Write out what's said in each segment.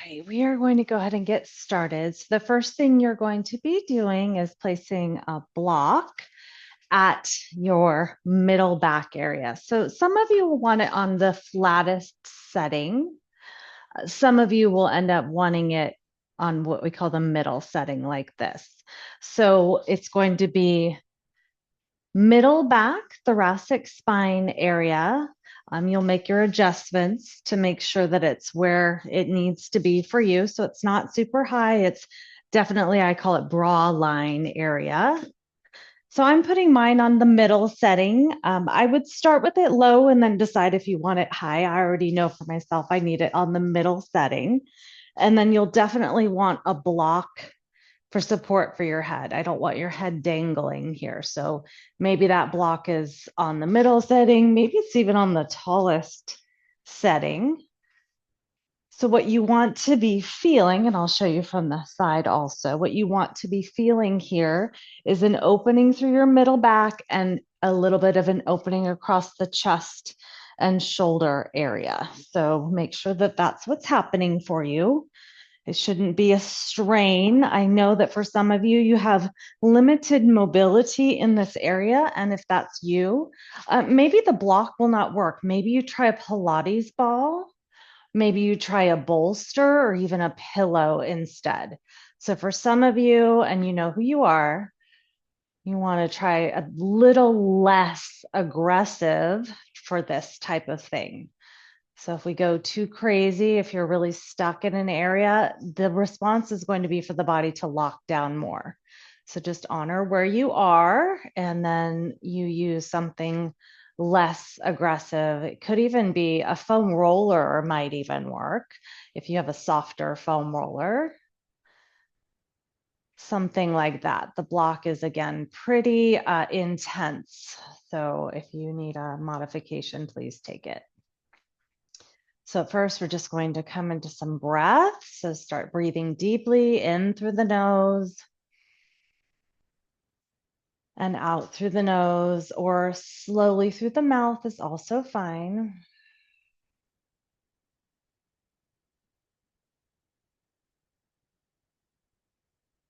right, we are going to go ahead and get started. So the first thing you're going to be doing is placing a block at your middle back area. So some of you will want it on the flattest setting. Some of you will end up wanting it on what we call the middle setting like this. So it's going to be middle back, thoracic spine area. You'll make your adjustments to make sure that it's where it needs to be for you. So it's not super high. It's definitely, I call it bra line area. So I'm putting mine on the middle setting. I would start with it low and then decide if you want it high. I already know for myself I need it on the middle setting. And then you'll definitely want a block for support for your head. I don't want your head dangling here. So maybe that block is on the middle setting, maybe it's even on the tallest setting. So, what you want to be feeling, and I'll show you from the side also, what you want to be feeling here is an opening through your middle back and a little bit of an opening across the chest and shoulder area. So, make sure that that's what's happening for you. It shouldn't be a strain. I know that for some of you, you have limited mobility in this area. And if that's you, maybe the block will not work. Maybe you try a Pilates ball. Maybe you try a bolster or even a pillow instead. So for some of you, and you know who you are, you want to try a little less aggressive for this type of thing. So if we go too crazy, if you're really stuck in an area, the response is going to be for the body to lock down more. So just honor where you are, and then you use something less aggressive. It could even be a foam roller might even work if you have a softer foam roller. Something like that. The block is again pretty intense. So if you need a modification, please take it. So first, we're just going to come into some breaths. So start breathing deeply in through the nose and out through the nose, or slowly through the mouth is also fine.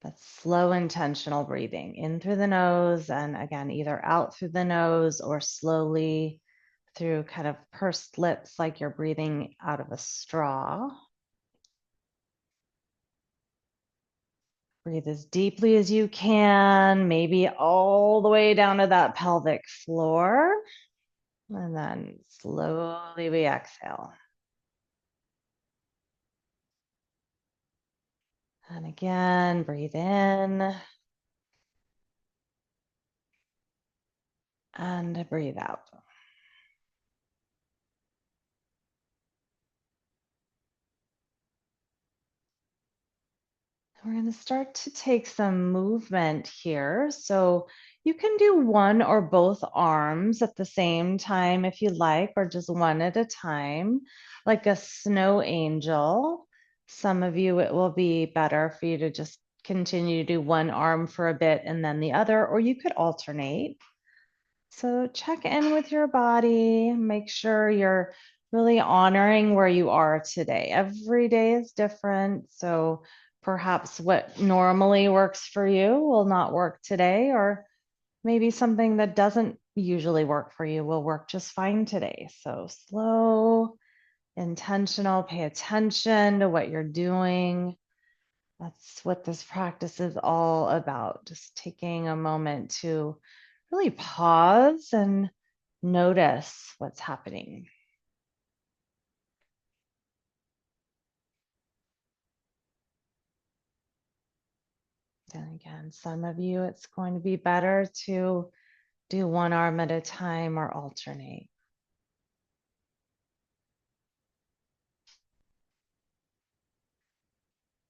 That's slow, intentional breathing in through the nose, and again, either out through the nose or slowly through kind of pursed lips, like you're breathing out of a straw. Breathe as deeply as you can, maybe all the way down to that pelvic floor. And then slowly we exhale. And again, breathe in and breathe out. We're going to start to take some movement here. So you can do one or both arms at the same time if you like, or just one at a time, like a snow angel. Some of you, it will be better for you to just continue to do one arm for a bit and then the other, or you could alternate. So check in with your body, make sure you're really honoring where you are today. Every day is different. So perhaps what normally works for you will not work today, or maybe something that doesn't usually work for you will work just fine today. So slow, intentional, pay attention to what you're doing. That's what this practice is all about. Just taking a moment to really pause and notice what's happening. And again, some of you, it's going to be better to do one arm at a time or alternate.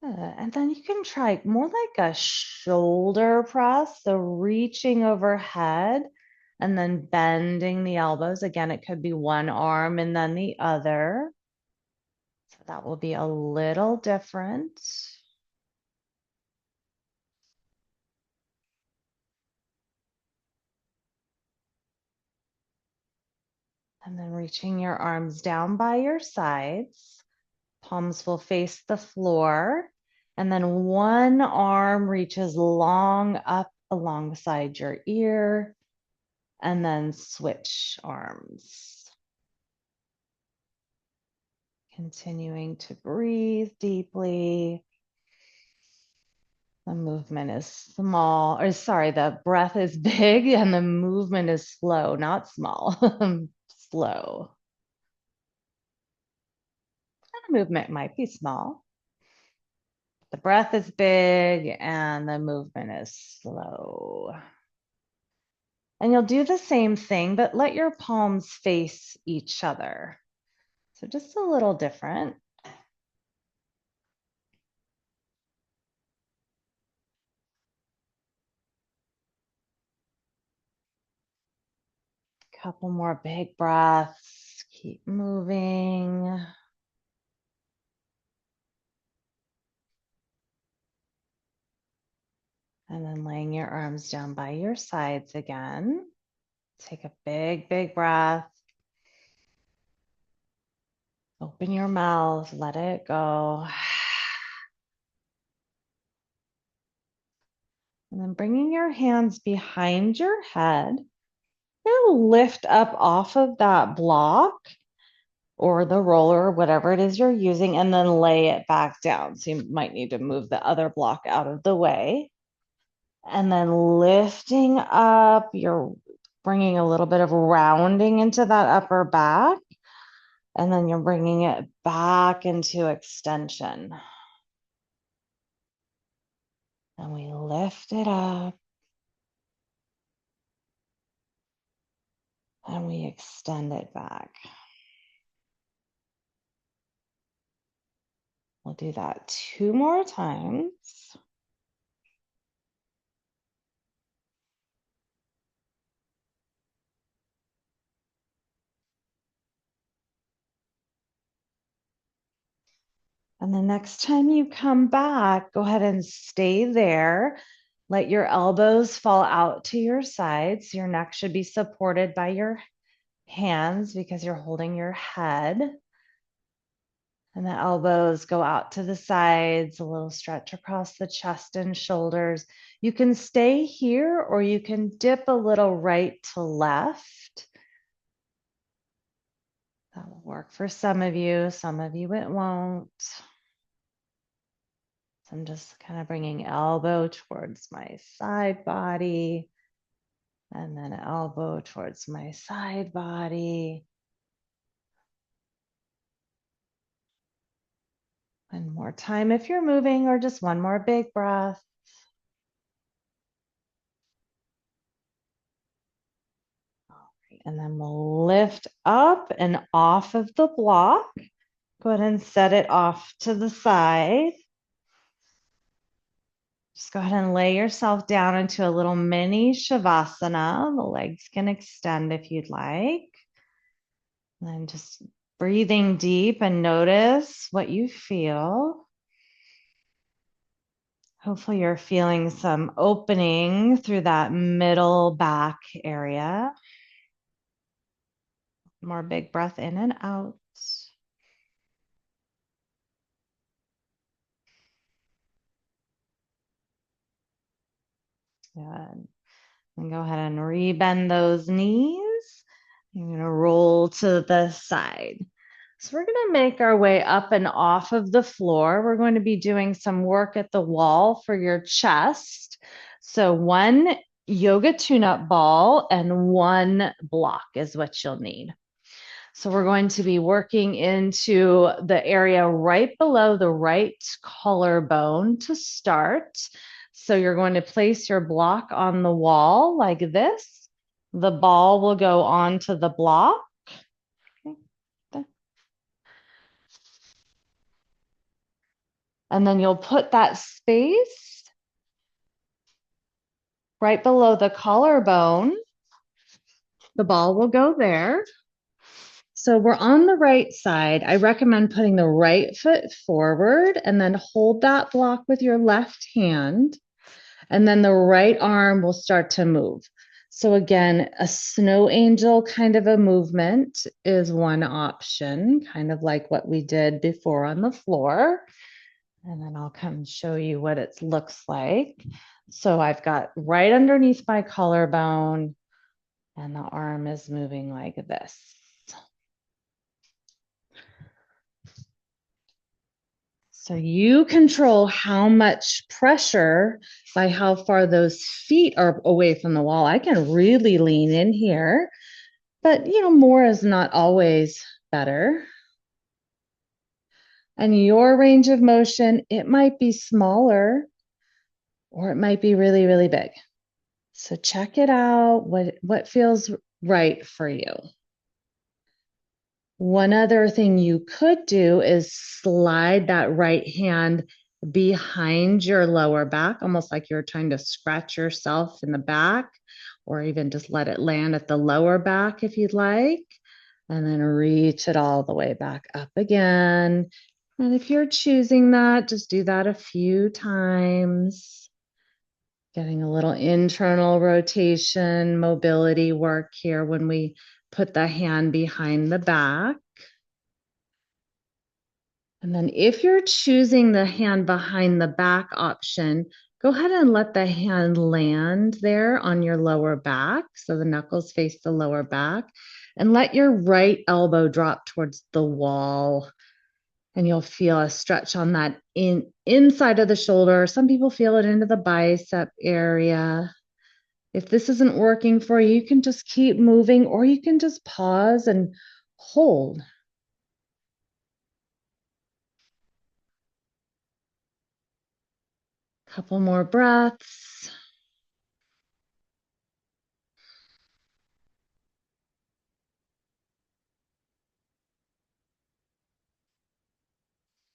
And then you can try more like a shoulder press. So reaching overhead and then bending the elbows. Again, it could be one arm and then the other. So that will be a little different. And then reaching your arms down by your sides, palms will face the floor. And then one arm reaches long up alongside your ear, and then switch arms. Continuing to breathe deeply. The movement is small, or sorry, the breath is big and the movement is slow, not small, slow. The movement might be small. The breath is big and the movement is slow. And you'll do the same thing, but let your palms face each other. So just a little different. Couple more big breaths. Keep moving. And then laying your arms down by your sides again. Take a big, big breath. Open your mouth, let it go. And then bringing your hands behind your head, you'll lift up off of that block or the roller, whatever it is you're using, and then lay it back down. So you might need to move the other block out of the way. And then lifting up, you're bringing a little bit of rounding into that upper back. And then you're bringing it back into extension. And we lift it up. And we extend it back. We'll do that 2 more times. And the next time you come back, go ahead and stay there. Let your elbows fall out to your sides. Your neck should be supported by your hands because you're holding your head. And the elbows go out to the sides, a little stretch across the chest and shoulders. You can stay here or you can dip a little right to left. That will work for some of you it won't. So I'm just kind of bringing elbow towards my side body and then elbow towards my side body. One more time if you're moving, or just one more big breath. All right, and then we'll lift up and off of the block. Go ahead and set it off to the side. Just go ahead and lay yourself down into a little mini Shavasana. The legs can extend if you'd like. And then just breathing deep and notice what you feel. Hopefully you're feeling some opening through that middle back area. More big breath in and out. Good. And go ahead and rebend those knees. You're going to roll to the side. So we're going to make our way up and off of the floor. We're going to be doing some work at the wall for your chest. So one yoga tune-up ball and one block is what you'll need. So we're going to be working into the area right below the right collarbone to start. So you're going to place your block on the wall like this. The ball will go onto the block. And then you'll put that space right below the collarbone. The ball will go there. So we're on the right side. I recommend putting the right foot forward and then hold that block with your left hand. And then the right arm will start to move. So again, a snow angel kind of a movement is one option, kind of like what we did before on the floor. And then I'll come show you what it looks like. So I've got right underneath my collarbone, and the arm is moving like this. So you control how much pressure by how far those feet are away from the wall. I can really lean in here, but more is not always better. And your range of motion, it might be smaller or it might be really, really big. So check it out, what feels right for you. One other thing you could do is slide that right hand behind your lower back, almost like you're trying to scratch yourself in the back, or even just let it land at the lower back if you'd like. And then reach it all the way back up again. And if you're choosing that, just do that a few times. Getting a little internal rotation, mobility work here when we put the hand behind the back. And then if you're choosing the hand behind the back option, go ahead and let the hand land there on your lower back. So the knuckles face the lower back, and let your right elbow drop towards the wall. And you'll feel a stretch on that inside of the shoulder. Some people feel it into the bicep area. If this isn't working for you, you can just keep moving, or you can just pause and hold. Couple more breaths.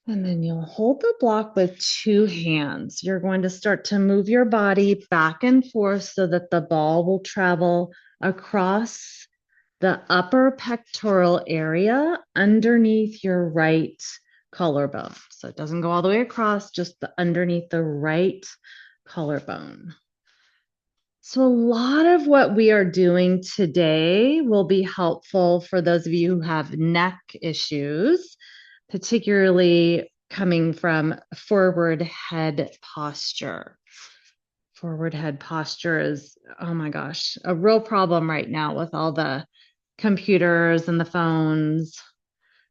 And then you'll hold the block with two hands. You're going to start to move your body back and forth so that the ball will travel across the upper pectoral area underneath your right collarbone. So it doesn't go all the way across, just underneath the right collarbone. So, a lot of what we are doing today will be helpful for those of you who have neck issues, particularly coming from forward head posture. Forward head posture is, oh my gosh, a real problem right now with all the computers and the phones.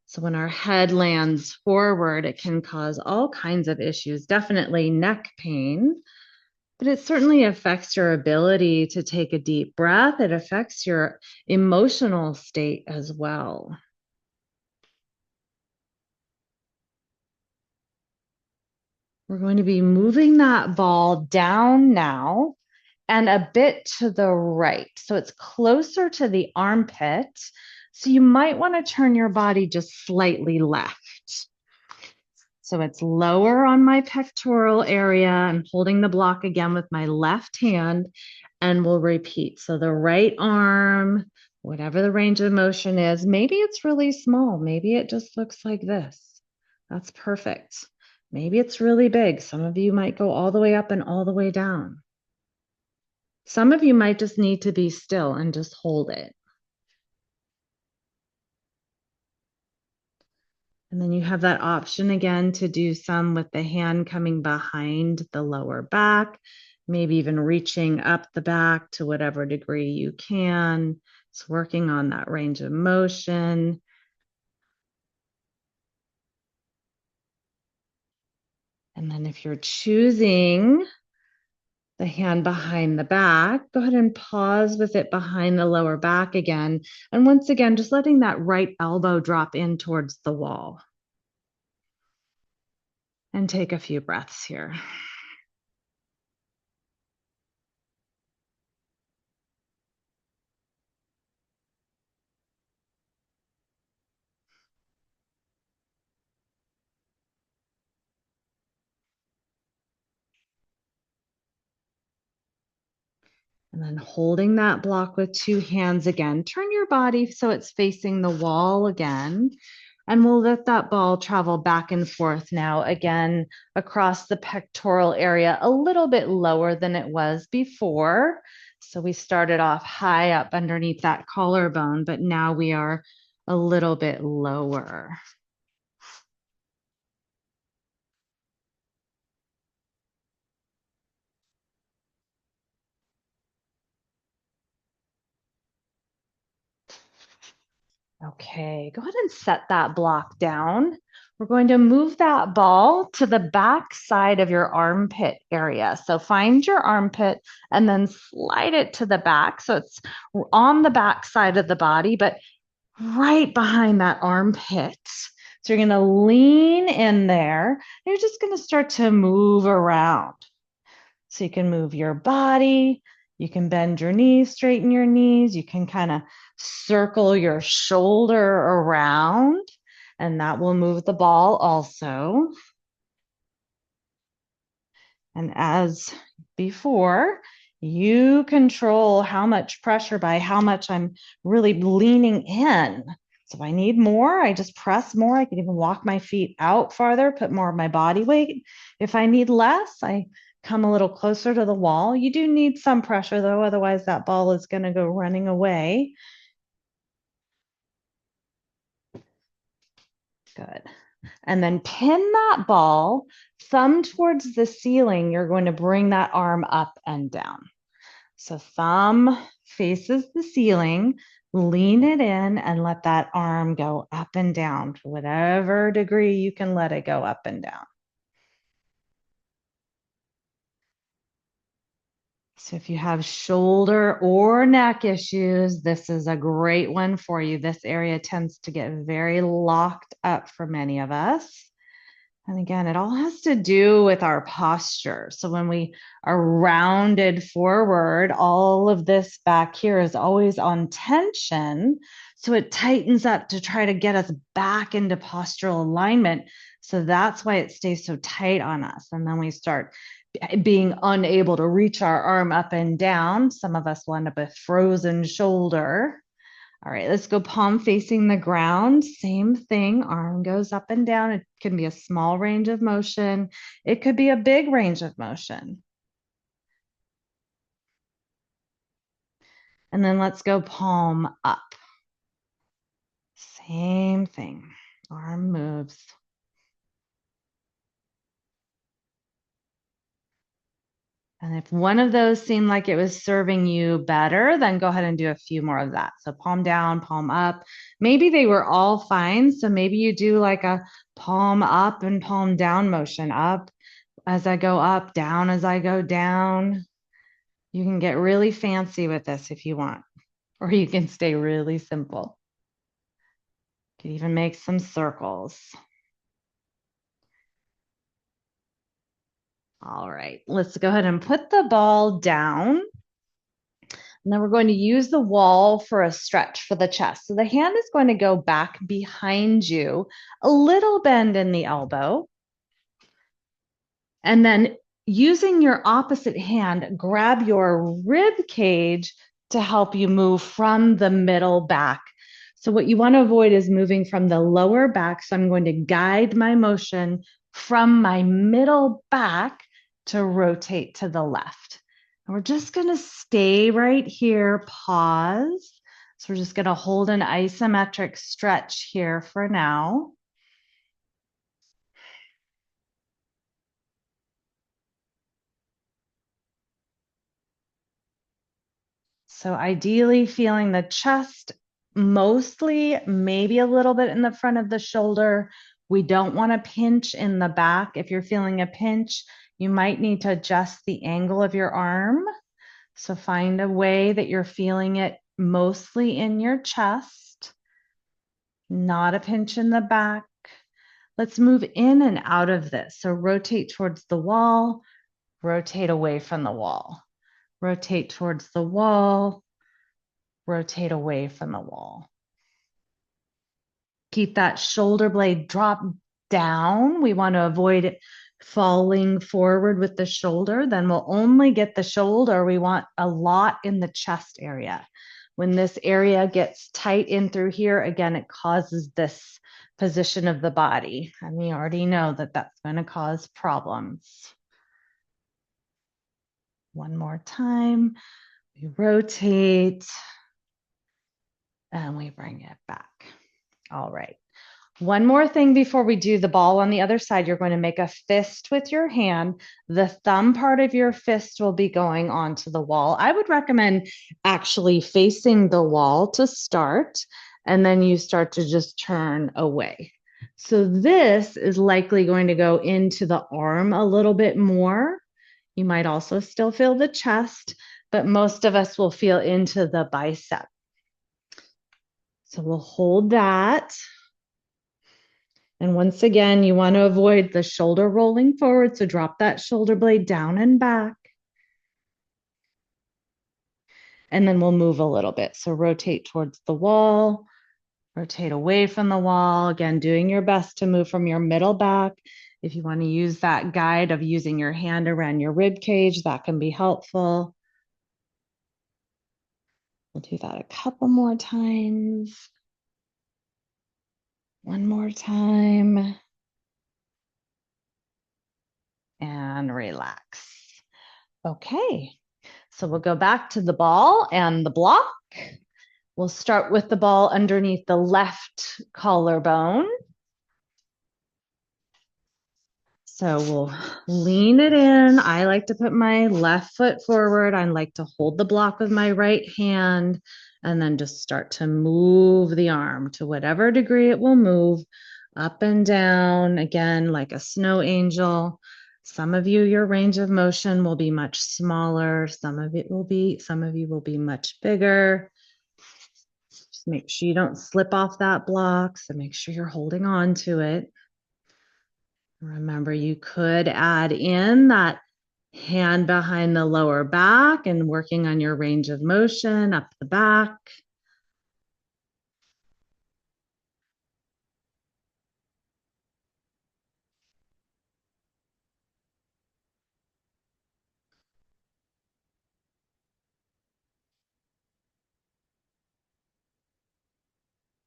So, when our head lands forward, it can cause all kinds of issues, definitely neck pain. But it certainly affects your ability to take a deep breath. It affects your emotional state as well. We're going to be moving that ball down now and a bit to the right. So it's closer to the armpit. So you might want to turn your body just slightly left. So it's lower on my pectoral area. I'm holding the block again with my left hand, and we'll repeat. So the right arm, whatever the range of motion is, maybe it's really small. Maybe it just looks like this. That's perfect. Maybe it's really big. Some of you might go all the way up and all the way down. Some of you might just need to be still and just hold it. And then you have that option again to do some with the hand coming behind the lower back, maybe even reaching up the back to whatever degree you can. It's working on that range of motion. And then if you're choosing the hand behind the back, go ahead and pause with it behind the lower back again. And once again, just letting that right elbow drop in towards the wall. And take a few breaths here. And then holding that block with two hands again. Turn your body so it's facing the wall again. And we'll let that ball travel back and forth now, again, across the pectoral area, a little bit lower than it was before. So we started off high up underneath that collarbone, but now we are a little bit lower. Okay, go ahead and set that block down. We're going to move that ball to the back side of your armpit area. So find your armpit and then slide it to the back. So it's on the back side of the body, but right behind that armpit. So you're going to lean in there. You're just going to start to move around. So you can move your body, you can bend your knees, straighten your knees, you can kind of circle your shoulder around, and that will move the ball also. And as before, you control how much pressure by how much I'm really leaning in. So if I need more, I just press more. I can even walk my feet out farther, put more of my body weight. If I need less, I come a little closer to the wall. You do need some pressure though, otherwise that ball is going to go running away. Good. And then pin that ball, thumb towards the ceiling. You're going to bring that arm up and down. So thumb faces the ceiling, lean it in and let that arm go up and down to whatever degree you can let it go up and down. So if you have shoulder or neck issues, this is a great one for you. This area tends to get very locked up for many of us. And again, it all has to do with our posture. So when we are rounded forward, all of this back here is always on tension. So it tightens up to try to get us back into postural alignment. So that's why it stays so tight on us. And then we start being unable to reach our arm up and down. Some of us will end up with frozen shoulder. All right, let's go palm facing the ground. Same thing, arm goes up and down. It can be a small range of motion. It could be a big range of motion. And then let's go palm up. Same thing, arm moves. And if one of those seemed like it was serving you better, then go ahead and do a few more of that. So palm down, palm up. Maybe they were all fine. So maybe you do like a palm up and palm down motion, up as I go up, down as I go down. You can get really fancy with this if you want, or you can stay really simple. You can even make some circles. All right, let's go ahead and put the ball down. And then we're going to use the wall for a stretch for the chest. So the hand is going to go back behind you, a little bend in the elbow. And then using your opposite hand, grab your rib cage to help you move from the middle back. So what you want to avoid is moving from the lower back. So I'm going to guide my motion from my middle back to rotate to the left. And we're just going to stay right here, pause. So we're just going to hold an isometric stretch here for now. So ideally feeling the chest mostly, maybe a little bit in the front of the shoulder. We don't want to pinch in the back. If you're feeling a pinch, you might need to adjust the angle of your arm. So find a way that you're feeling it mostly in your chest, not a pinch in the back. Let's move in and out of this. So rotate towards the wall, rotate away from the wall, rotate towards the wall, rotate away from the wall. Keep that shoulder blade drop down. We want to avoid it falling forward with the shoulder. Then we'll only get the shoulder. We want a lot in the chest area. When this area gets tight in through here, again, it causes this position of the body. And we already know that that's going to cause problems. One more time. We rotate and we bring it back. All right. One more thing before we do the ball on the other side, you're going to make a fist with your hand. The thumb part of your fist will be going onto the wall. I would recommend actually facing the wall to start, and then you start to just turn away. So this is likely going to go into the arm a little bit more. You might also still feel the chest, but most of us will feel into the bicep. So we'll hold that. And once again, you want to avoid the shoulder rolling forward. So drop that shoulder blade down and back. And then we'll move a little bit. So rotate towards the wall, rotate away from the wall. Again, doing your best to move from your middle back. If you want to use that guide of using your hand around your rib cage, that can be helpful. We'll do that a couple more times. One more time. And relax. Okay, so we'll go back to the ball and the block. We'll start with the ball underneath the left collarbone. So we'll lean it in. I like to put my left foot forward. I like to hold the block with my right hand and then just start to move the arm to whatever degree it will move up and down, again, like a snow angel. Some of you, your range of motion will be much smaller. Some of you will be much bigger. Just make sure you don't slip off that block. So make sure you're holding on to it. Remember, you could add in that hand behind the lower back and working on your range of motion up the back.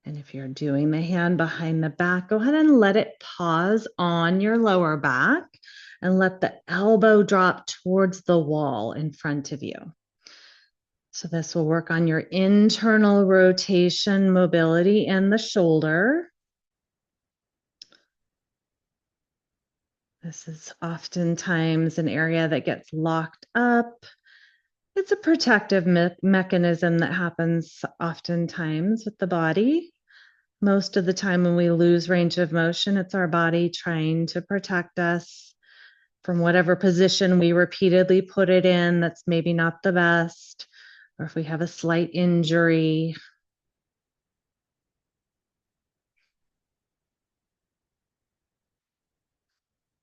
And if you're doing the hand behind the back, go ahead and let it pause on your lower back and let the elbow drop towards the wall in front of you. So this will work on your internal rotation, mobility, and the shoulder. This is oftentimes an area that gets locked up. It's a protective mechanism that happens oftentimes with the body. Most of the time when we lose range of motion, it's our body trying to protect us from whatever position we repeatedly put it in that's maybe not the best, or if we have a slight injury.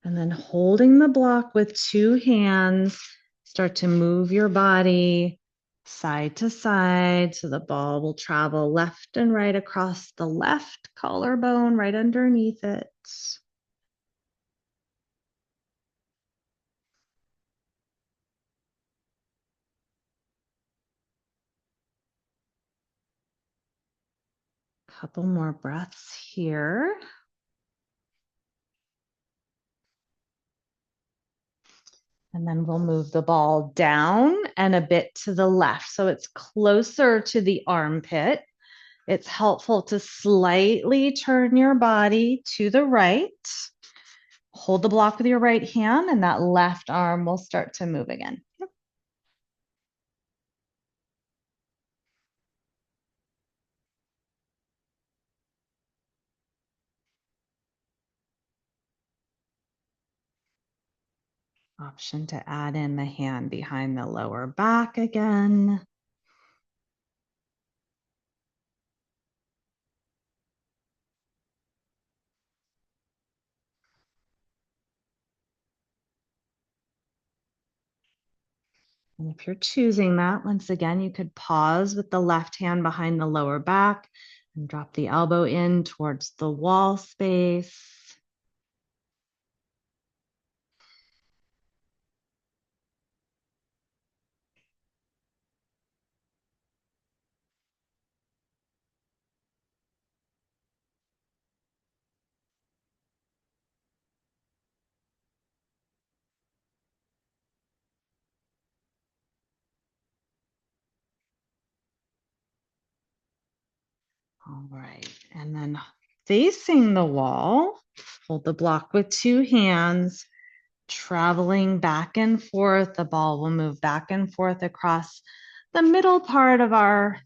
And then holding the block with two hands, start to move your body side to side so the ball will travel left and right across the left collarbone, right underneath it. Couple more breaths here. And then we'll move the ball down and a bit to the left. So it's closer to the armpit. It's helpful to slightly turn your body to the right. Hold the block with your right hand, and that left arm will start to move again. Option to add in the hand behind the lower back again. And if you're choosing that, once again, you could pause with the left hand behind the lower back and drop the elbow in towards the wall space. All right. And then facing the wall, hold the block with two hands, traveling back and forth. The ball will move back and forth across the middle part of our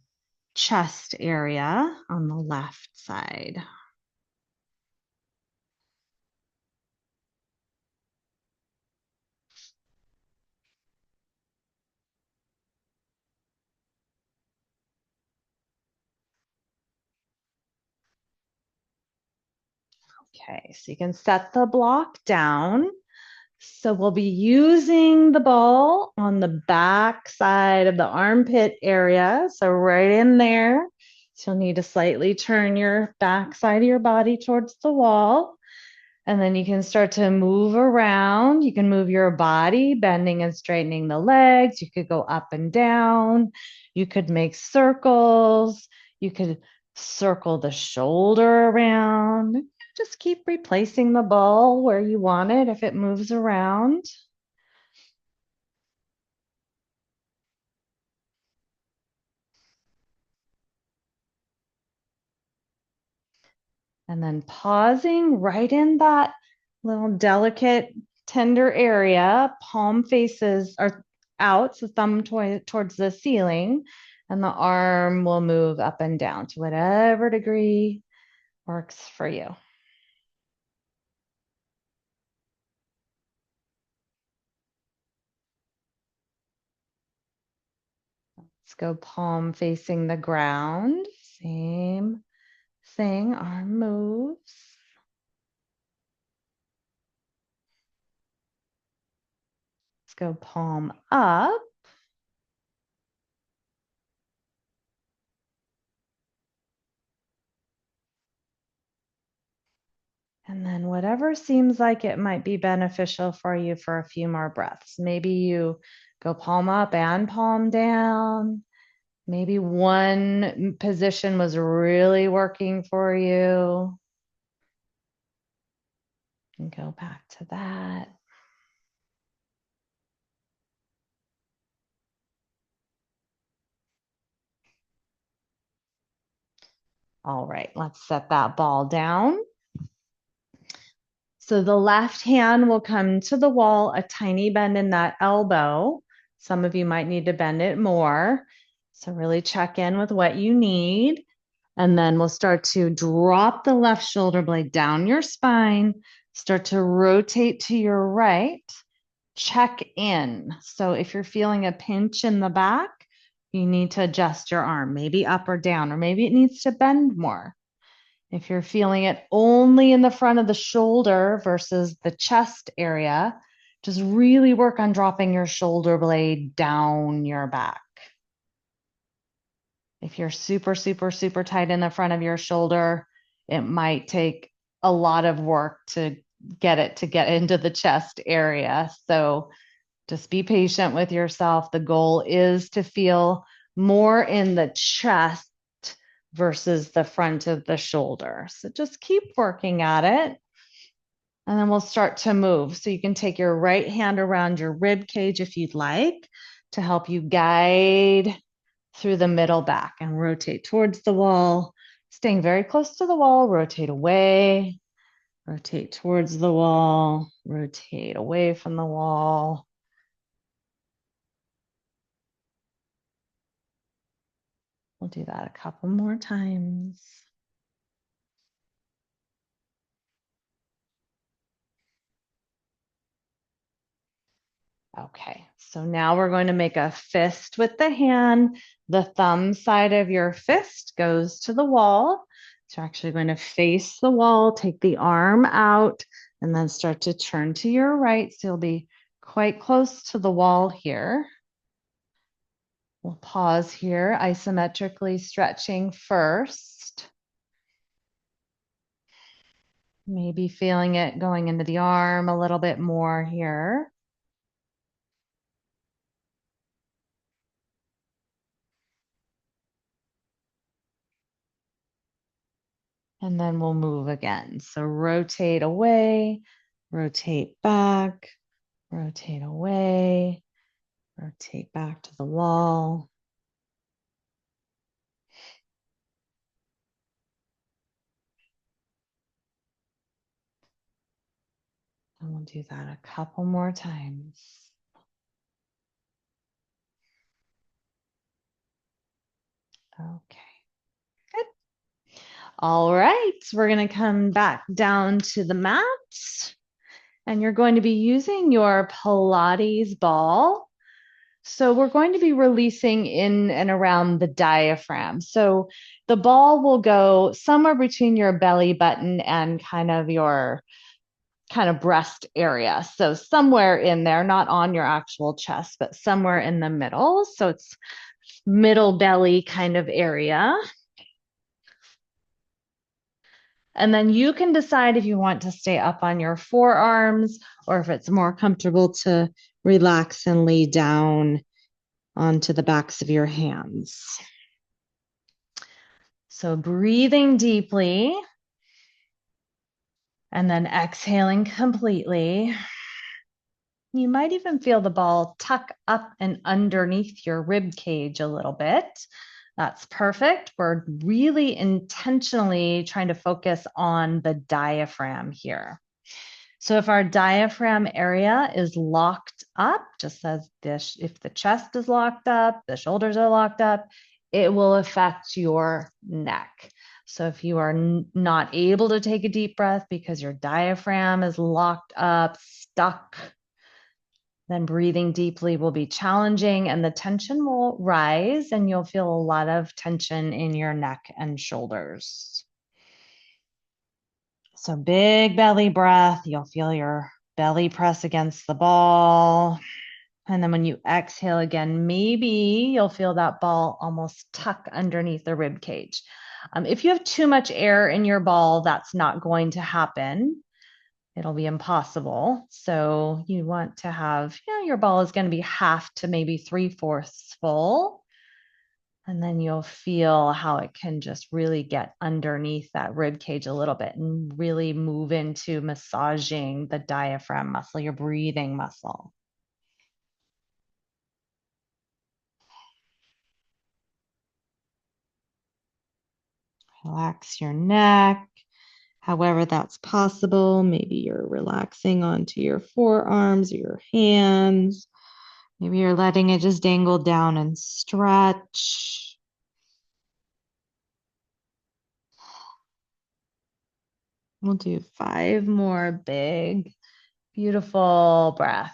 chest area on the left side. Okay, so you can set the block down. So we'll be using the ball on the back side of the armpit area. So right in there. So you'll need to slightly turn your back side of your body towards the wall. And then you can start to move around. You can move your body, bending and straightening the legs. You could go up and down. You could make circles. You could circle the shoulder around. Just keep replacing the ball where you want it if it moves around. And then pausing right in that little delicate, tender area, palm faces are out, so thumb towards the ceiling, and the arm will move up and down to whatever degree works for you. Let's go palm facing the ground. Same thing, arm moves. Let's go palm up. And then whatever seems like it might be beneficial for you for a few more breaths. Maybe you go palm up and palm down. Maybe one position was really working for you. And go back to that. All right, let's set that ball down. So the left hand will come to the wall, a tiny bend in that elbow. Some of you might need to bend it more. So really check in with what you need. And then we'll start to drop the left shoulder blade down your spine, start to rotate to your right, check in. So if you're feeling a pinch in the back, you need to adjust your arm, maybe up or down, or maybe it needs to bend more. If you're feeling it only in the front of the shoulder versus the chest area, just really work on dropping your shoulder blade down your back. If you're super, super, super tight in the front of your shoulder, it might take a lot of work to get it to get into the chest area. So just be patient with yourself. The goal is to feel more in the chest versus the front of the shoulder. So just keep working at it. And then we'll start to move. So you can take your right hand around your rib cage if you'd like to help you guide through the middle back and rotate towards the wall, staying very close to the wall, rotate away, rotate towards the wall, rotate away from the wall. We'll do that a couple more times. Okay, so now we're going to make a fist with the hand. The thumb side of your fist goes to the wall. So you're actually going to face the wall, take the arm out, and then start to turn to your right. So you'll be quite close to the wall here. We'll pause here, isometrically stretching first. Maybe feeling it going into the arm a little bit more here. And then we'll move again. So rotate away, rotate back, rotate away, rotate back to the wall. We'll do that a couple more times. Okay, good. All right, we're going to come back down to the mat, and you're going to be using your Pilates ball. So we're going to be releasing in and around the diaphragm. So the ball will go somewhere between your belly button and kind of your breast area. So somewhere in there, not on your actual chest, but somewhere in the middle. So it's middle belly kind of area. And then you can decide if you want to stay up on your forearms or if it's more comfortable to relax and lay down onto the backs of your hands. So breathing deeply and then exhaling completely. You might even feel the ball tuck up and underneath your rib cage a little bit. That's perfect. We're really intentionally trying to focus on the diaphragm here. So if our diaphragm area is locked up, just as this, if the chest is locked up, the shoulders are locked up, it will affect your neck. So if you are not able to take a deep breath because your diaphragm is locked up, stuck, then breathing deeply will be challenging and the tension will rise and you'll feel a lot of tension in your neck and shoulders. So big belly breath, you'll feel your belly press against the ball. And then when you exhale again, maybe you'll feel that ball almost tuck underneath the rib cage. If you have too much air in your ball, that's not going to happen. It'll be impossible. So you want to have, your ball is going to be half to maybe 3/4 full. And then you'll feel how it can just really get underneath that rib cage a little bit and really move into massaging the diaphragm muscle, your breathing muscle. Relax your neck, however that's possible. Maybe you're relaxing onto your forearms or your hands. Maybe you're letting it just dangle down and stretch. We'll do 5 more big, beautiful breaths.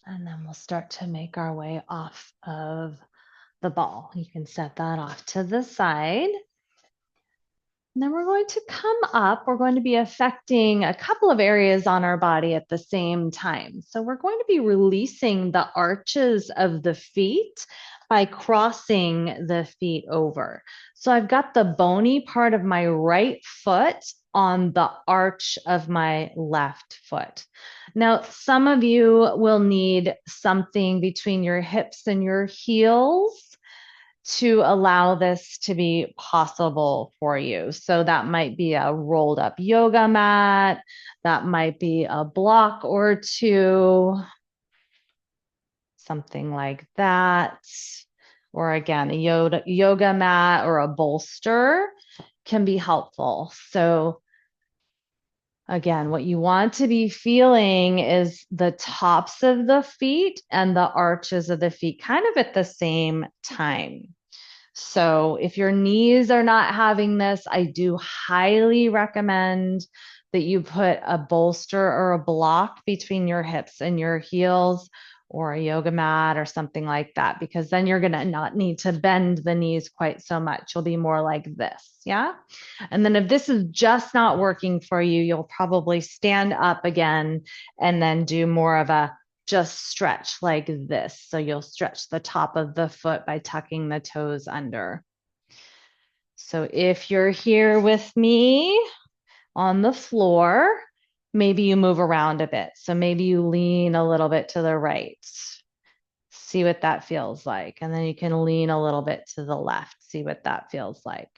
And then we'll start to make our way off of the ball. You can set that off to the side. And then we're going to come up. We're going to be affecting a couple of areas on our body at the same time. So we're going to be releasing the arches of the feet by crossing the feet over. So I've got the bony part of my right foot on the arch of my left foot. Now, some of you will need something between your hips and your heels to allow this to be possible for you. So that might be a rolled up yoga mat, that might be a block or two, something like that. Or again, a yoga mat or a bolster can be helpful. So again, what you want to be feeling is the tops of the feet and the arches of the feet kind of at the same time. So if your knees are not having this, I do highly recommend that you put a bolster or a block between your hips and your heels or a yoga mat or something like that, because then you're going to not need to bend the knees quite so much. You'll be more like this. Yeah. And then if this is just not working for you, you'll probably stand up again and then do more of a just stretch like this. So you'll stretch the top of the foot by tucking the toes under. So if you're here with me on the floor, maybe you move around a bit. So maybe you lean a little bit to the right. See what that feels like. And then you can lean a little bit to the left. See what that feels like.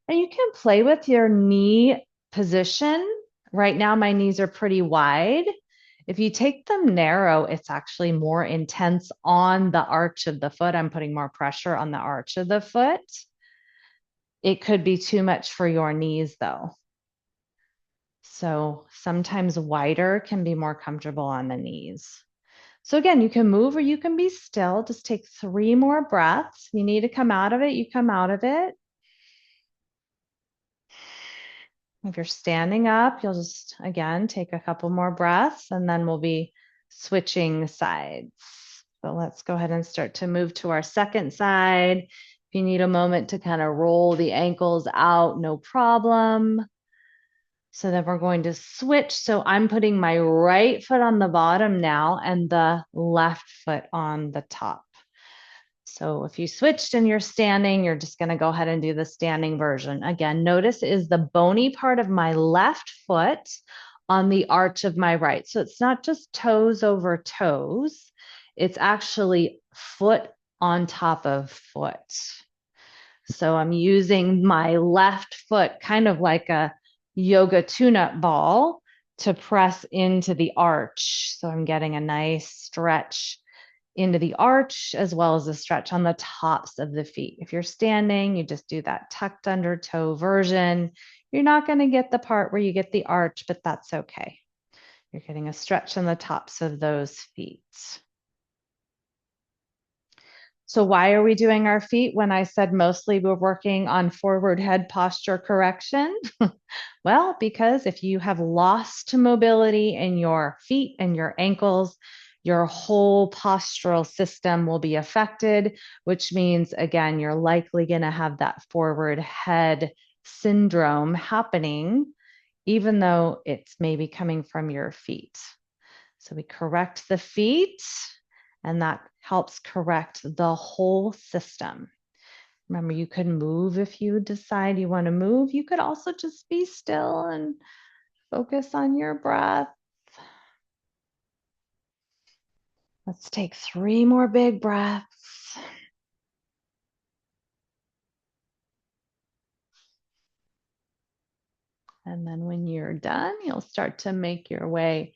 And you can play with your knee position. Right now, my knees are pretty wide. If you take them narrow, it's actually more intense on the arch of the foot. I'm putting more pressure on the arch of the foot. It could be too much for your knees, though. So sometimes wider can be more comfortable on the knees. So again, you can move or you can be still. Just take 3 more breaths. You need to come out of it, you come out of it. If you're standing up, you'll just, again, take a couple more breaths and then we'll be switching sides. So let's go ahead and start to move to our second side. If you need a moment to kind of roll the ankles out, no problem. So then we're going to switch. So I'm putting my right foot on the bottom now and the left foot on the top. So if you switched and you're standing, you're just going to go ahead and do the standing version. Again, notice is the bony part of my left foot on the arch of my right. So it's not just toes over toes. It's actually foot on top of foot. So I'm using my left foot kind of like a yoga tune-up ball to press into the arch. So I'm getting a nice stretch into the arch as well as a stretch on the tops of the feet. If you're standing, you just do that tucked under toe version. You're not going to get the part where you get the arch, but that's okay. You're getting a stretch on the tops of those feet. So why are we doing our feet when I said mostly we're working on forward head posture correction? Well, because if you have lost mobility in your feet and your ankles, your whole postural system will be affected, which means, again, you're likely going to have that forward head syndrome happening, even though it's maybe coming from your feet. So we correct the feet, and that helps correct the whole system. Remember, you could move if you decide you want to move. You could also just be still and focus on your breath. Let's take 3 more big breaths. And then when you're done, you'll start to make your way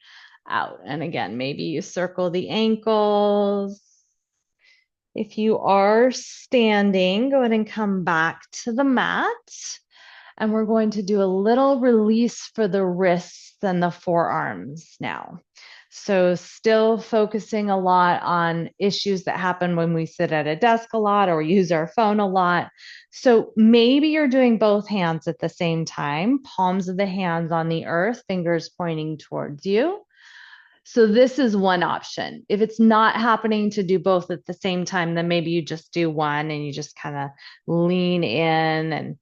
out. And again, maybe you circle the ankles. If you are standing, go ahead and come back to the mat. And we're going to do a little release for the wrists and the forearms now. So still focusing a lot on issues that happen when we sit at a desk a lot or use our phone a lot. So maybe you're doing both hands at the same time, palms of the hands on the earth, fingers pointing towards you. So this is one option. If it's not happening to do both at the same time, then maybe you just do one and you just kind of lean in and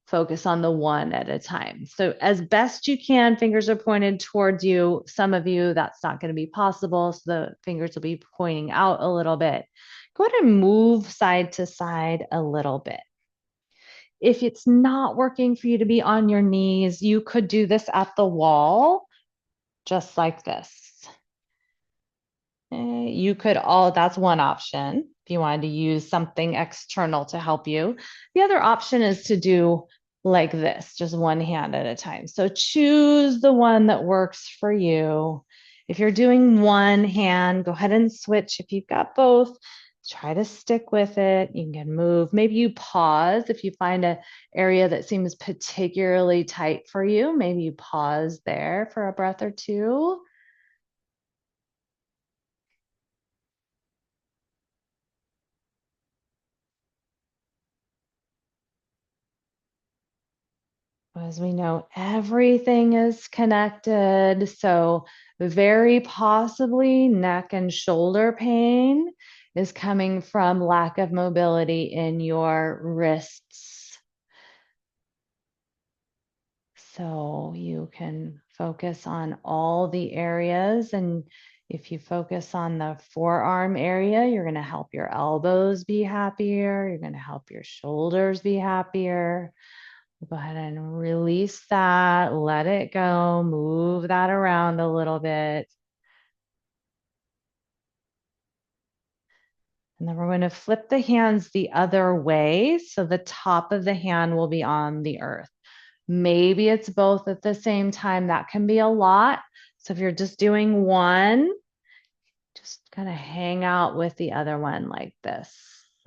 focus on the one at a time. So as best you can, fingers are pointed towards you. Some of you, that's not going to be possible. So the fingers will be pointing out a little bit. Go ahead and move side to side a little bit. If it's not working for you to be on your knees, you could do this at the wall, just like this. You could that's one option if you wanted to use something external to help you. The other option is to do like this, just one hand at a time. So choose the one that works for you. If you're doing one hand, go ahead and switch. If you've got both, try to stick with it. You can move. Maybe you pause if you find an area that seems particularly tight for you. Maybe you pause there for a breath or two. As we know, everything is connected. So, very possibly neck and shoulder pain is coming from lack of mobility in your wrists. So, you can focus on all the areas and If you focus on the forearm area, you're going to help your elbows be happier. You're going to help your shoulders be happier. Go ahead and release that, let it go, move that around a little bit. And then we're going to flip the hands the other way. So the top of the hand will be on the earth. Maybe it's both at the same time. That can be a lot. So if you're just doing one, just kind of hang out with the other one like this.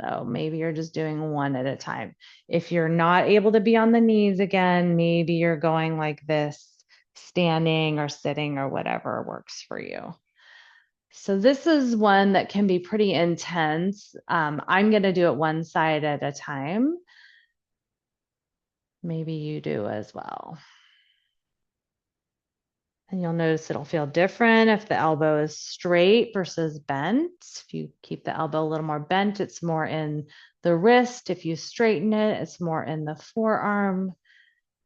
So maybe you're just doing one at a time. If you're not able to be on the knees again, maybe you're going like this, standing or sitting or whatever works for you. So this is one that can be pretty intense. I'm going to do it one side at a time. Maybe you do as well. And you'll notice it'll feel different if the elbow is straight versus bent. If you keep the elbow a little more bent, it's more in the wrist. If you straighten it, it's more in the forearm.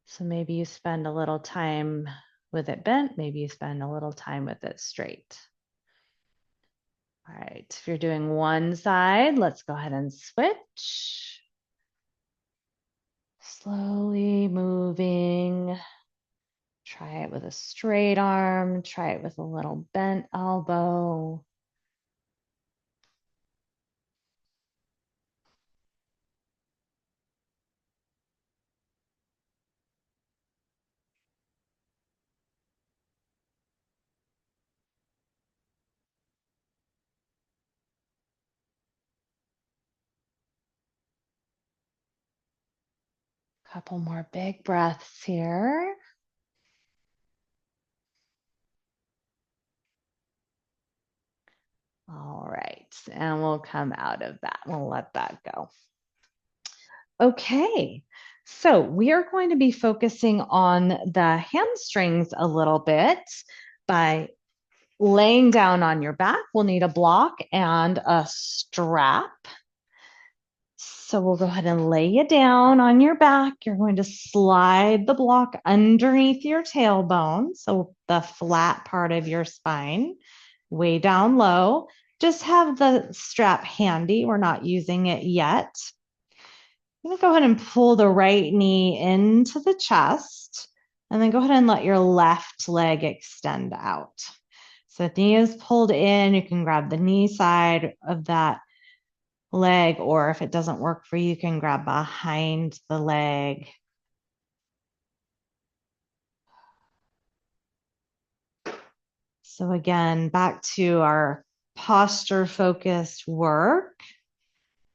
So maybe you spend a little time with it bent. Maybe you spend a little time with it straight. All right, if you're doing one side, let's go ahead and switch. Slowly moving. Try it with a straight arm. Try it with a little bent elbow. Couple more big breaths here. All right, and we'll come out of that. We'll let that go. Okay, so we are going to be focusing on the hamstrings a little bit by laying down on your back. We'll need a block and a strap. So we'll go ahead and lay you down on your back. You're going to slide the block underneath your tailbone, so the flat part of your spine, way down low. Just have the strap handy. We're not using it yet. I'm going to go ahead and pull the right knee into the chest, and then go ahead and let your left leg extend out. So the knee is pulled in. You can grab the knee side of that leg, or if it doesn't work for you, you can grab behind the leg. So again, back to our posture focused work.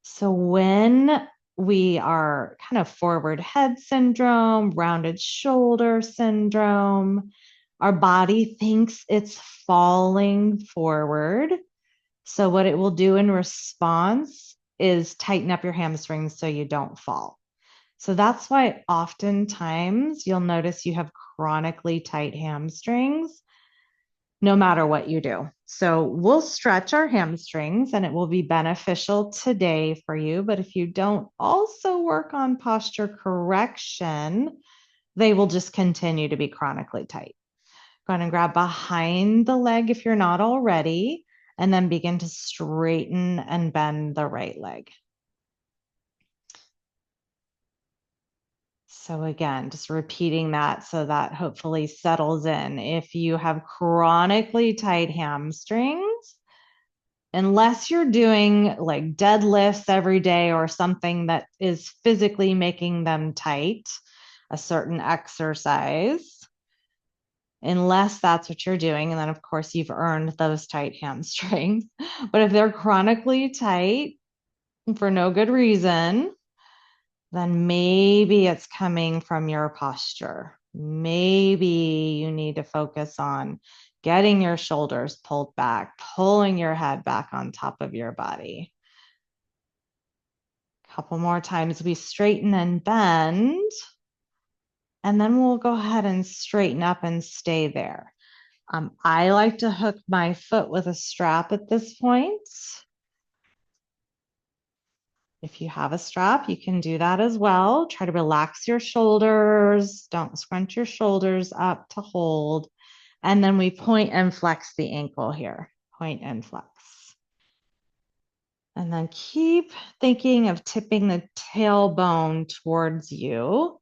So when we are kind of forward head syndrome, rounded shoulder syndrome, our body thinks it's falling forward. So what it will do in response is tighten up your hamstrings so you don't fall. So that's why oftentimes you'll notice you have chronically tight hamstrings no matter what you do. So we'll stretch our hamstrings and it will be beneficial today for you. But if you don't also work on posture correction, they will just continue to be chronically tight. Go ahead and grab behind the leg if you're not already, and then begin to straighten and bend the right leg. So again, just repeating that so that hopefully settles in. If you have chronically tight hamstrings, unless you're doing like deadlifts every day or something that is physically making them tight, a certain exercise, unless that's what you're doing, and then of course you've earned those tight hamstrings. But if they're chronically tight for no good reason, then maybe it's coming from your posture. Maybe you need to focus on getting your shoulders pulled back, pulling your head back on top of your body. A couple more times we straighten and bend, and then we'll go ahead and straighten up and stay there. I like to hook my foot with a strap at this point. If you have a strap, you can do that as well. Try to relax your shoulders. Don't scrunch your shoulders up to hold. And then we point and flex the ankle here. Point and flex. And then keep thinking of tipping the tailbone towards you.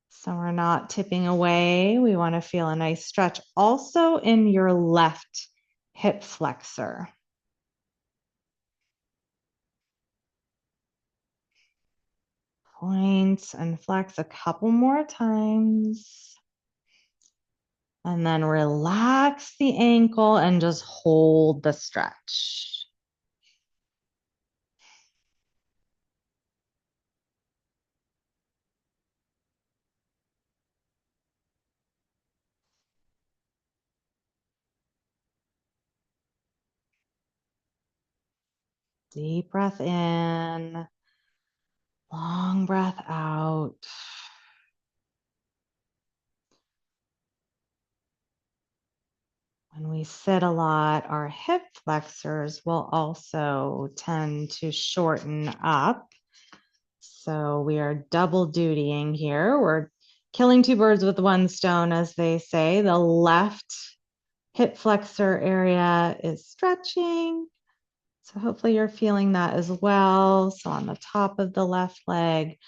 So we're not tipping away. We want to feel a nice stretch also in your left hip flexor. Point and flex a couple more times. And then relax the ankle and just hold the stretch. Deep breath in, long breath out. When we sit a lot, our hip flexors will also tend to shorten up. So we are double dutying here. We're killing two birds with one stone, as they say. The left hip flexor area is stretching. So hopefully you're feeling that as well. So on the top of the left leg,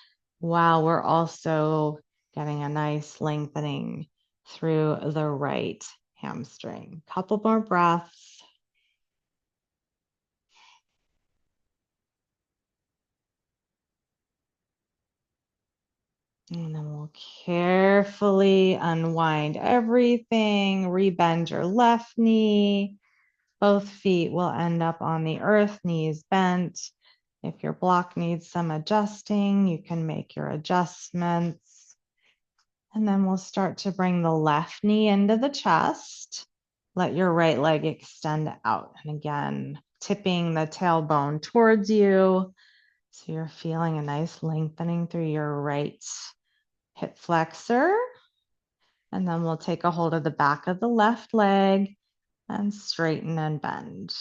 while we're also getting a nice lengthening through the right hamstring. Couple more breaths. And then we'll carefully unwind everything, rebend your left knee. Both feet will end up on the earth, knees bent. If your block needs some adjusting, you can make your adjustments. And then we'll start to bring the left knee into the chest. Let your right leg extend out. And again, tipping the tailbone towards you. So you're feeling a nice lengthening through your right hip flexor. And then we'll take a hold of the back of the left leg and straighten and bend.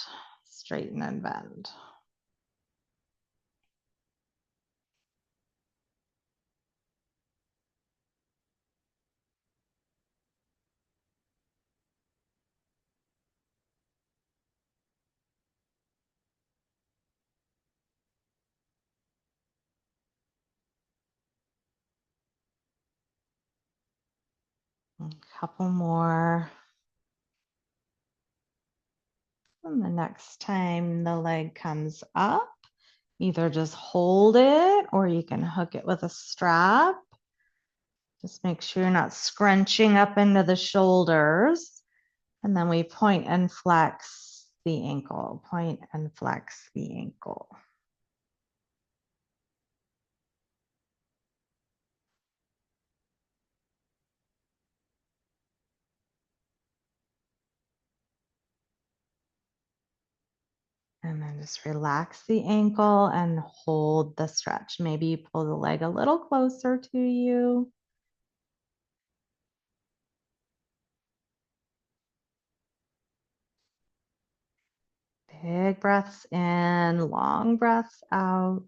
Straighten and bend. A couple more. And the next time the leg comes up, either just hold it or you can hook it with a strap. Just make sure you're not scrunching up into the shoulders. And then we point and flex the ankle, point and flex the ankle. And then just relax the ankle and hold the stretch. Maybe you pull the leg a little closer to you. Big breaths in, long breaths out.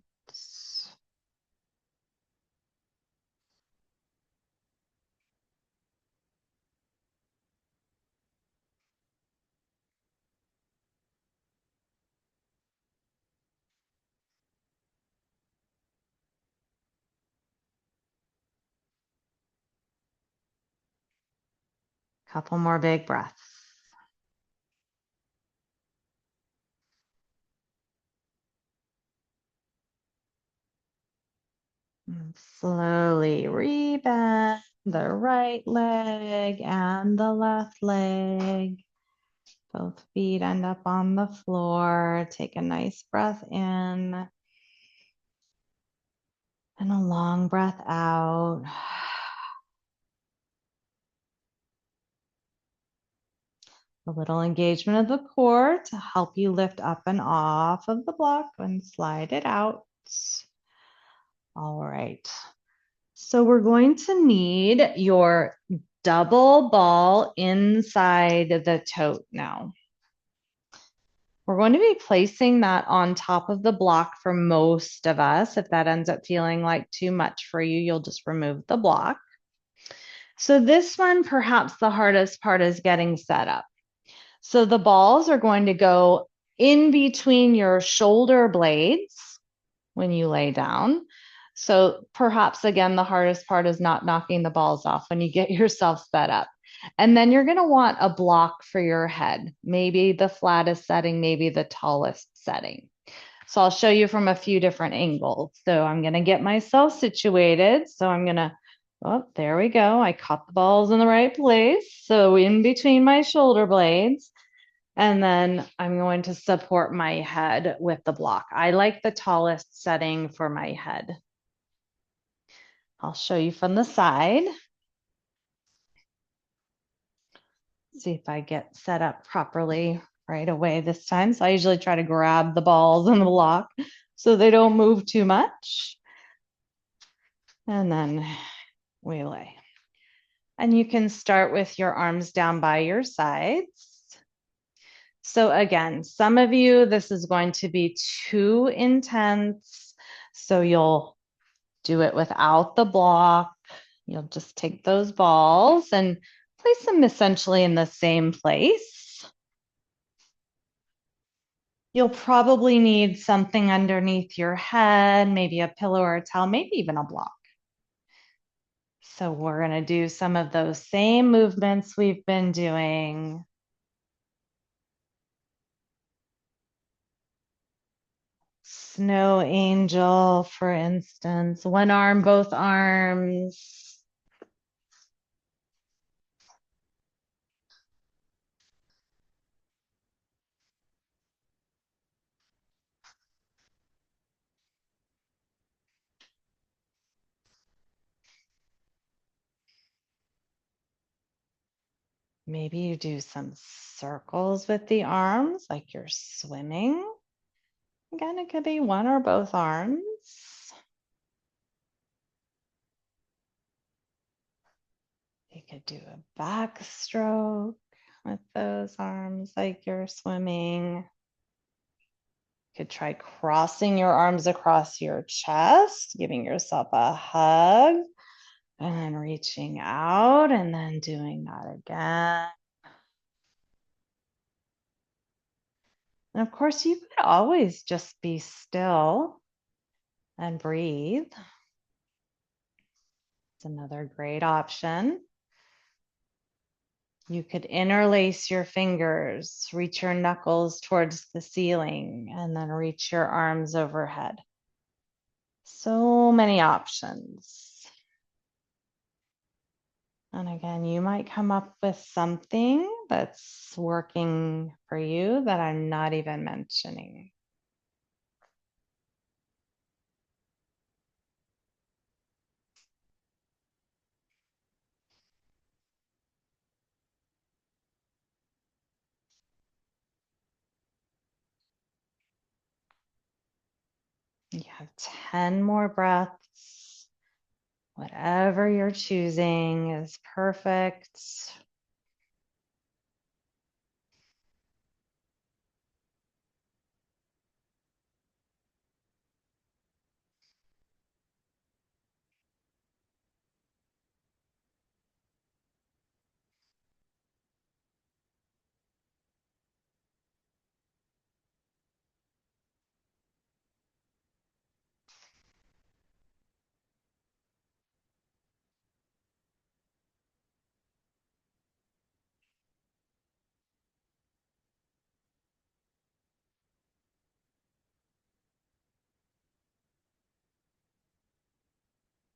Couple more big breaths. And slowly rebend the right leg and the left leg. Both feet end up on the floor. Take a nice breath in and a long breath out. A little engagement of the core to help you lift up and off of the block and slide it out. All right. So we're going to need your double ball inside the tote now. We're going to be placing that on top of the block for most of us. If that ends up feeling like too much for you, you'll just remove the block. So this one, perhaps the hardest part is getting set up. So the balls are going to go in between your shoulder blades when you lay down. So perhaps again, the hardest part is not knocking the balls off when you get yourself set up. And then you're going to want a block for your head, maybe the flattest setting, maybe the tallest setting. So I'll show you from a few different angles. So I'm going to get myself situated. So I'm going to, oh, there we go. I caught the balls in the right place. So in between my shoulder blades. And then I'm going to support my head with the block. I like the tallest setting for my head. I'll show you from the side. See if I get set up properly right away this time. So I usually try to grab the balls and the block so they don't move too much. And then we lay. And you can start with your arms down by your sides. So again, some of you, this is going to be too intense. So you'll do it without the block. You'll just take those balls and place them essentially in the same place. You'll probably need something underneath your head, maybe a pillow or a towel, maybe even a block. So we're going to do some of those same movements we've been doing. Snow angel, for instance, one arm, both arms. Maybe you do some circles with the arms like you're swimming. Again, it could be one or both arms. You could do a backstroke with those arms like you're swimming. You could try crossing your arms across your chest, giving yourself a hug, and then reaching out and then doing that again. And of course, you could always just be still and breathe. It's another great option. You could interlace your fingers, reach your knuckles towards the ceiling, and then reach your arms overhead. So many options. And again, you might come up with something that's working for you that I'm not even mentioning. You have 10 more breaths. Whatever you're choosing is perfect.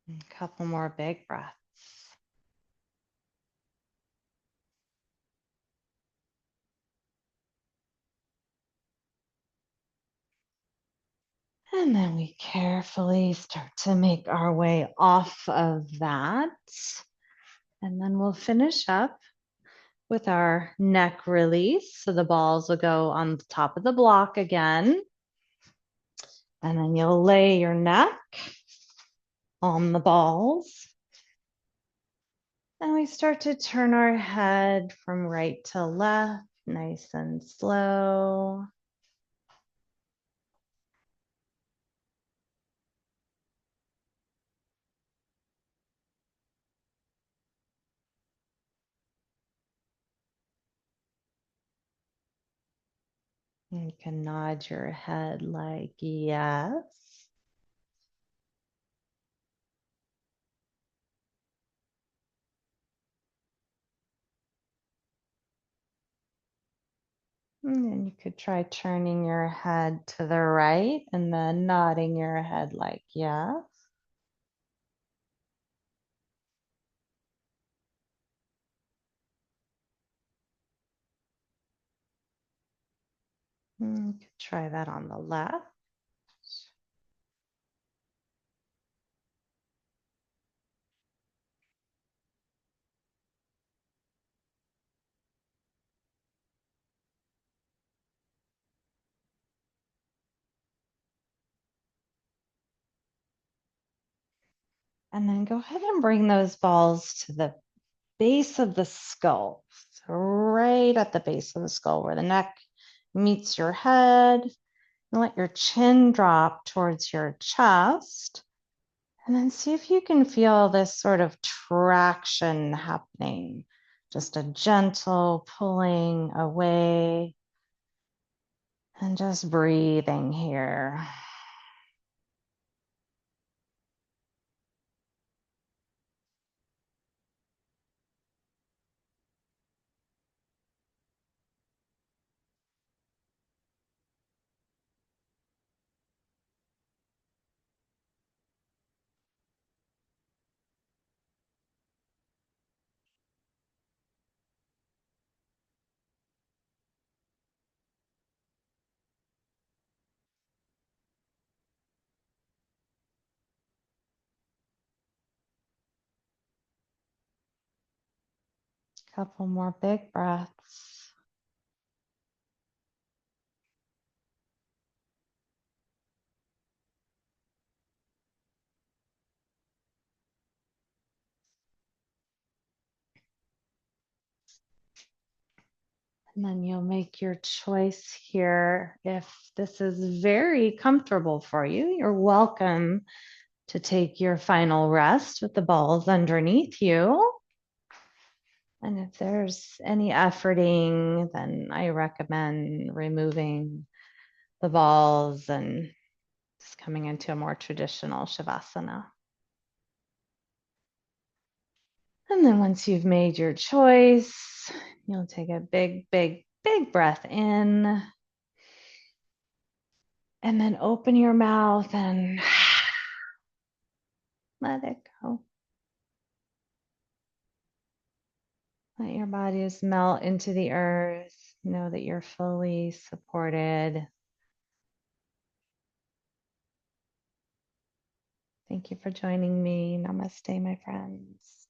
A couple more big breaths. And then we carefully start to make our way off of that. And then we'll finish up with our neck release. So the balls will go on the top of the block again. And then you'll lay your neck on the balls. And we start to turn our head from right to left, nice and slow. You can nod your head like yes. And then you could try turning your head to the right and then nodding your head like yes. You could try that on the left. And then go ahead and bring those balls to the base of the skull, so right at the base of the skull where the neck meets your head. And let your chin drop towards your chest. And then see if you can feel this sort of traction happening. Just a gentle pulling away and just breathing here. Couple more big breaths. And then you'll make your choice here. If this is very comfortable for you, you're welcome to take your final rest with the balls underneath you. And if there's any efforting, then I recommend removing the balls and just coming into a more traditional Shavasana. And then once you've made your choice, you'll take a big, big, big breath in. And then open your mouth and let it go. Let your bodies melt into the earth. Know that you're fully supported. Thank you for joining me. Namaste, my friends.